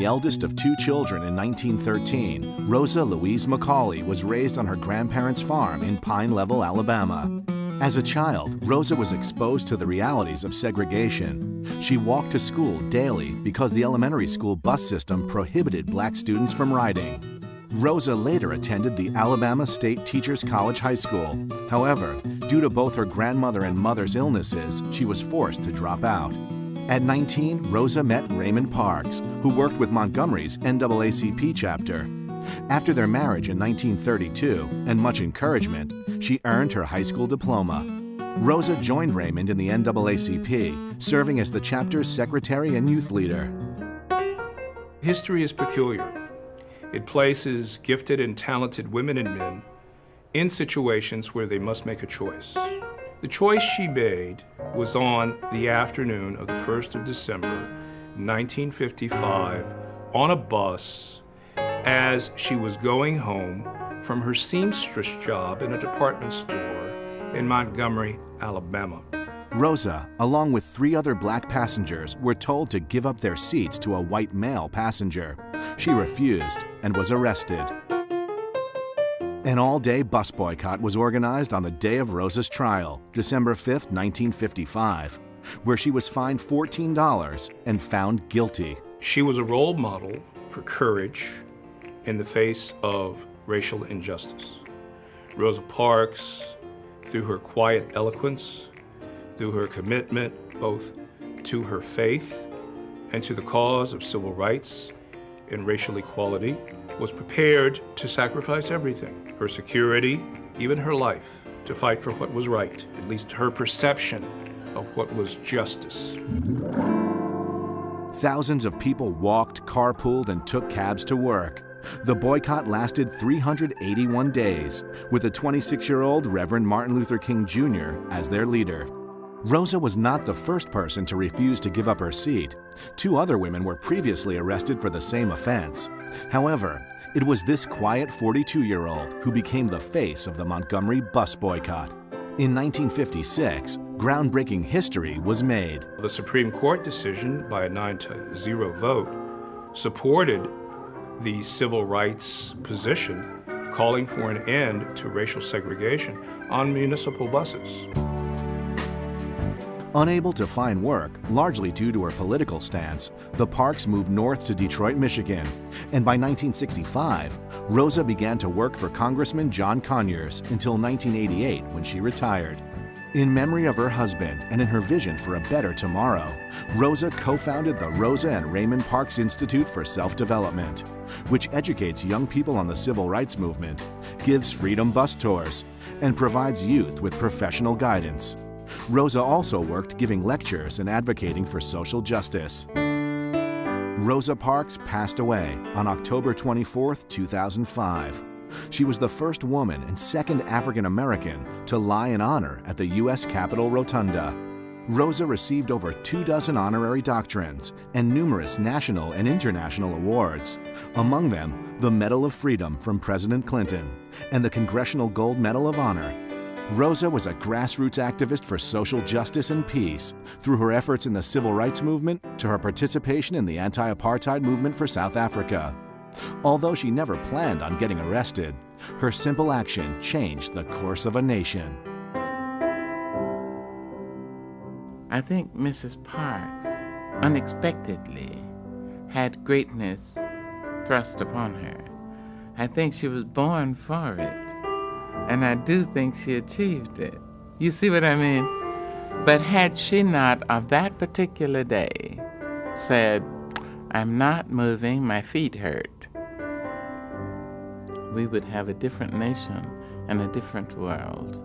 the eldest of two children in 1913, Rosa Louise Macaulay was raised on her grandparents' farm in Pine Level, Alabama. As a child, Rosa was exposed to the realities of segregation. She walked to school daily because the elementary school bus system prohibited black students from riding. Rosa later attended the Alabama State Teachers College High School. However, due to both her grandmother and mother's illnesses, she was forced to drop out. At 19, Rosa met Raymond Parks, who worked with Montgomery's NAACP chapter. After their marriage in 1932 and much encouragement, she earned her high school diploma. Rosa joined Raymond in the NAACP, serving as the chapter's secretary and youth leader. History is peculiar. It places gifted and talented women and men in situations where they must make a choice. The choice she made was on the afternoon of the 1st of December, 1955, on a bus as she was going home from her seamstress job in a department store in Montgomery, Alabama. Rosa, along with 3 other black passengers, were told to give up their seats to a white male passenger. She refused and was arrested. An all-day bus boycott was organized on the day of Rosa's trial, December 5, 1955, where she was fined $14 and found guilty. She was a role model for courage in the face of racial injustice. Rosa Parks, through her quiet eloquence, through her commitment both to her faith and to the cause of civil rights and racial equality, was prepared to sacrifice everything, her security, even her life, to fight for what was right, at least her perception of what was justice. Thousands of people walked, carpooled, and took cabs to work. The boycott lasted 381 days, with the 26-year-old Reverend Martin Luther King Jr. as their leader. Rosa was not the first person to refuse to give up her seat. 2 other women were previously arrested for the same offense. However, it was this quiet 42-year-old who became the face of the Montgomery bus boycott. In 1956, groundbreaking history was made. The Supreme Court decision by a 9-0 vote supported the civil rights position calling for an end to racial segregation on municipal buses. Unable to find work, largely due to her political stance, the Parks moved north to Detroit, Michigan, and by 1965, Rosa began to work for Congressman John Conyers until 1988 when she retired. In memory of her husband and in her vision for a better tomorrow, Rosa co-founded the Rosa and Raymond Parks Institute for Self-Development, which educates young people on the civil rights movement, gives freedom bus tours, and provides youth with professional guidance. Rosa also worked giving lectures and advocating for social justice. Rosa Parks passed away on October 24, 2005. She was the first woman and second African American to lie in honor at the U.S. Capitol Rotunda. Rosa received over 24 honorary doctrines and numerous national and international awards, among them the Medal of Freedom from President Clinton and the Congressional Gold Medal of Honor. Rosa was a grassroots activist for social justice and peace, through her efforts in the civil rights movement to her participation in the anti-apartheid movement for South Africa. Although she never planned on getting arrested, her simple action changed the course of a nation. I think Mrs. Parks unexpectedly had greatness thrust upon her. I think she was born for it. And I do think she achieved it. You see what I mean? But had she not, of that particular day, said, "I'm not moving, my feet hurt," we would have a different nation and a different world.